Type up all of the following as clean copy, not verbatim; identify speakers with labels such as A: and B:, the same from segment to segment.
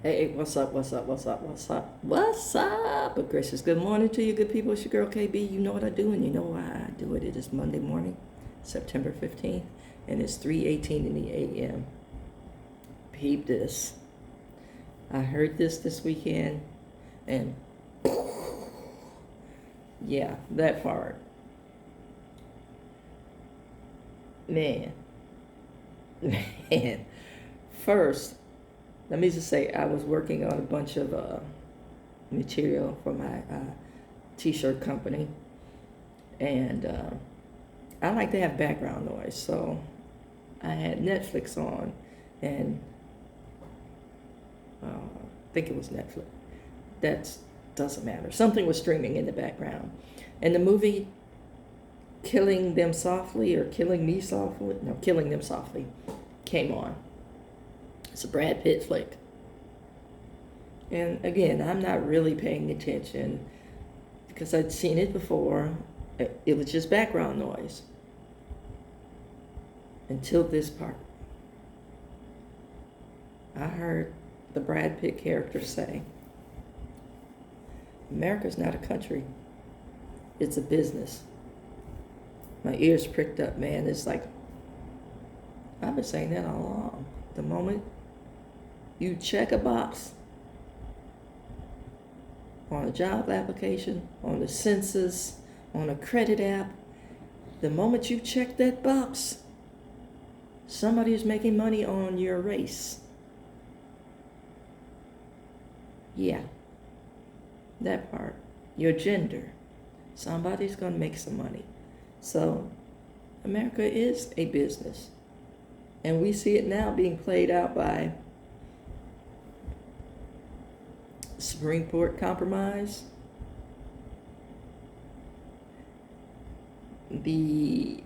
A: Hey, what's up, what's up, what's up, what's up, what's up? A gracious good morning to you good people. It's your girl KB. You know what I do and you know why I do it. It is Monday morning, September 15th, and it's 3:18 in the a.m. Peep this. I heard this weekend, and yeah, that part. Man, man. First, let me just say I was working on a bunch of material for my t-shirt company, and I like to have background noise, so I had Netflix on, and I think it was Netflix. That doesn't matter. Something was streaming in the background, and the movie Killing Them Softly or Killing Me Softly, no, Killing Them Softly, came on. It's a Brad Pitt flick. And again, I'm not really paying attention because I'd seen it before. It was just background noise until this part. I heard the Brad Pitt character say, America's not a country, it's a business. My ears pricked up, man. It's like, I've been saying that all along. The moment you check a box on a job application, on the census, on a credit app, the moment you check that box, somebody is making money on your race. Yeah, that part. Your gender. Somebody's going to make some money. So, America is a business. And we see it now being played out by Supreme Court compromise, the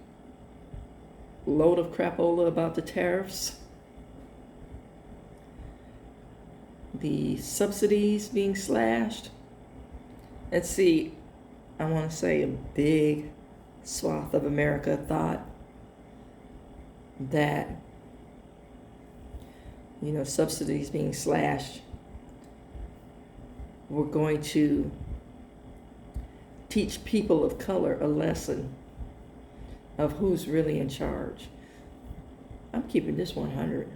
A: load of crapola about the tariffs, the subsidies being slashed. And see, I want to say a big swath of America thought that, subsidies being slashed were going to teach people of color a lesson of who's really in charge. I'm keeping this 100.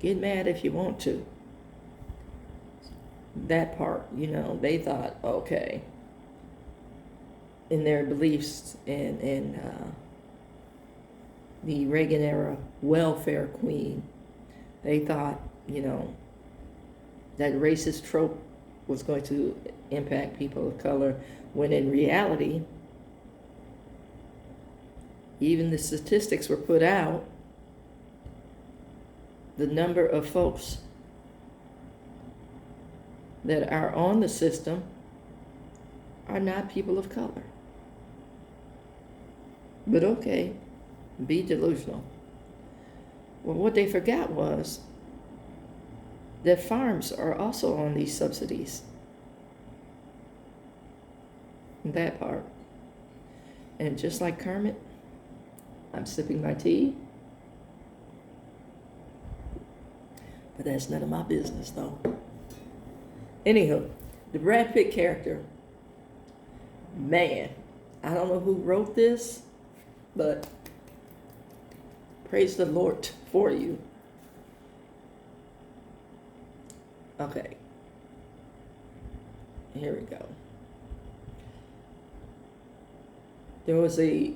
A: Get mad if you want to. That part, they thought, okay, in their beliefs in the Reagan era welfare queen, they thought, that racist trope was going to impact people of color, when in reality, even the statistics were put out, the number of folks that are on the system are not people of color. But okay, be delusional. Well, what they forgot was that farms are also on these subsidies. That part. And just like Kermit, I'm sipping my tea. But that's none of my business, though. Anywho, the Brad Pitt character, man, I don't know who wrote this, but praise the Lord for you. Okay, here we go. There was a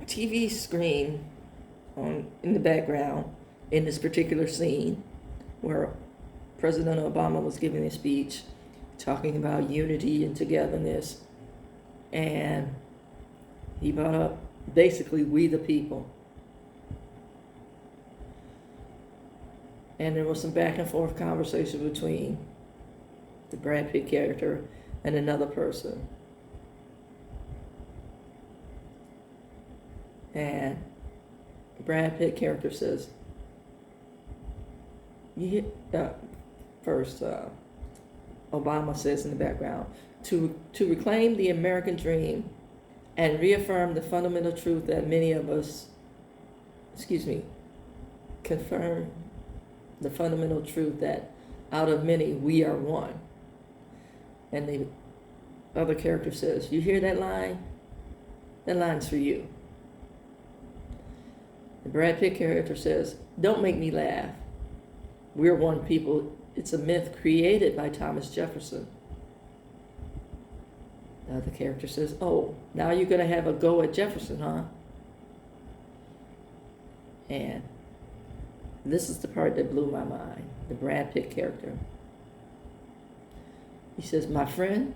A: TV screen in the background in this particular scene where President Obama was giving a speech talking about unity and togetherness, and he brought up basically we the people. And there was some back and forth conversation between the Brad Pitt character and another person. And the Brad Pitt character says, first, Obama says in the background, to reclaim the American dream and reaffirm the fundamental truth that many of us, confirm the fundamental truth that out of many, we are one. And the other character says, you hear that line? That line's for you. The Brad Pitt character says, don't make me laugh. We're one people. It's a myth created by Thomas Jefferson. The other character says, oh, now you're going to have a go at Jefferson, huh? And this is the part that blew my mind. The Brad Pitt character. He says, my friend,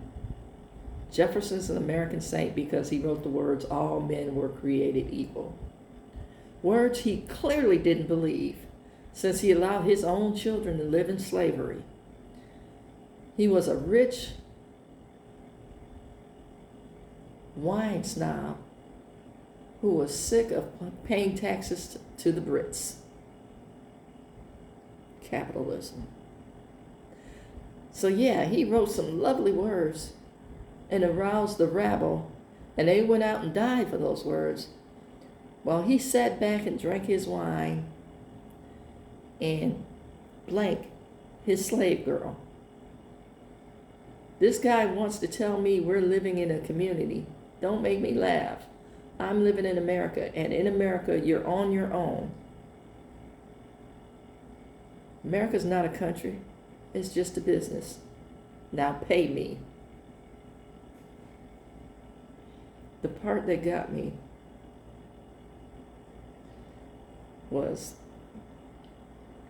A: Jefferson's an American saint because he wrote the words, all men were created equal. Words he clearly didn't believe, since he allowed his own children to live in slavery. He was a rich wine snob who was sick of paying taxes to the Brits. Capitalism. So yeah, he wrote some lovely words and aroused the rabble, and they went out and died for those words, while he sat back and drank his wine and blank his slave girl. This guy wants to tell me we're living in a community. Don't make me laugh. I'm living in America, and in America, you're on your own. America's not a country. It's just a business. Now pay me. The part that got me was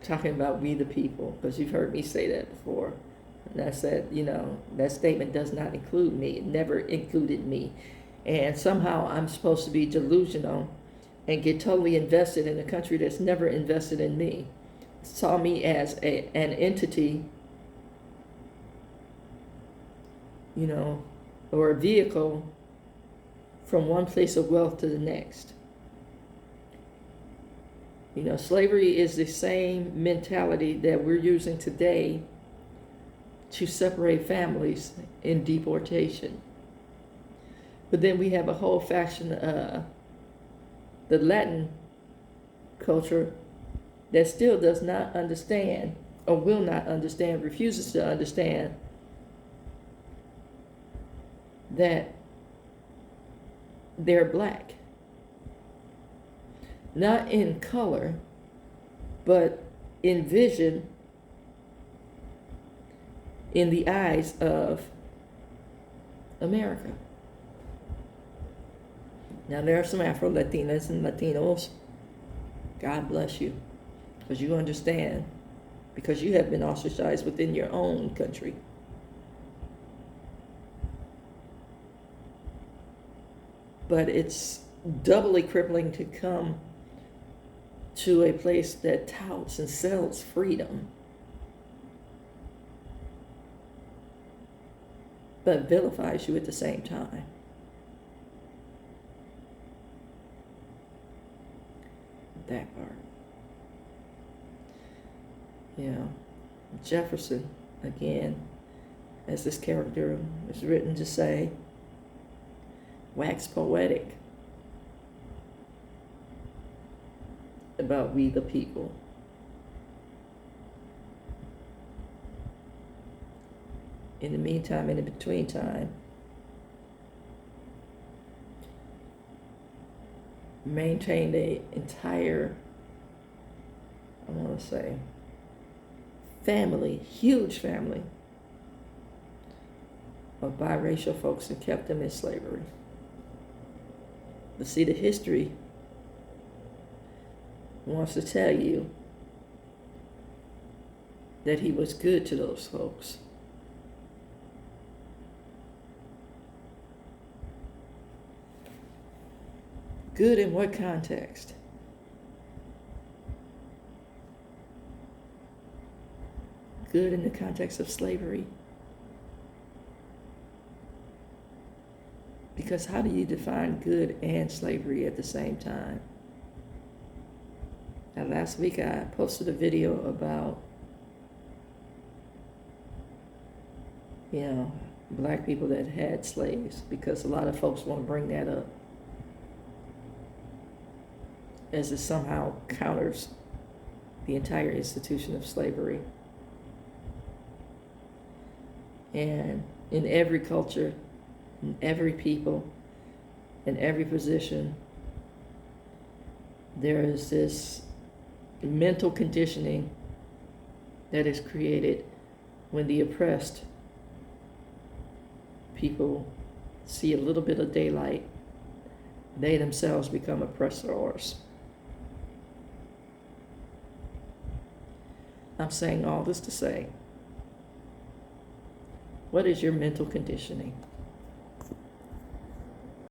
A: talking about we the people, because you've heard me say that before. And I said, that statement does not include me. It never included me. And somehow I'm supposed to be delusional and get totally invested in a country that's never invested in me. Saw me as an entity, or a vehicle from one place of wealth to the next. Slavery is the same mentality that we're using today to separate families in deportation. But then we have a whole faction, the Latin culture, that still does not understand, or will not understand, refuses to understand that they're black. Not in color, but in vision, in the eyes of America. Now, there are some Afro-Latinas and Latinos. God bless you, because you understand, because you have been ostracized within your own country. But it's doubly crippling to come to a place that touts and sells freedom, but vilifies you at the same time. That part. Jefferson, again, as this character is written to say, wax poetic about we the people. In the meantime, in the between time, maintained a entire, I want to say, family, huge family of biracial folks and kept them in slavery. But see, the history wants to tell you that he was good to those folks. Good in what context? Good in the context of slavery. Because how do you define good and slavery at the same time? Now, last week I posted a video about, black people that had slaves, because a lot of folks want to bring that up as it somehow counters the entire institution of slavery. And in every culture, in every people, in every position, there is this mental conditioning that is created when the oppressed people see a little bit of daylight. They themselves become oppressors. I'm saying all this to say, what is your mental conditioning?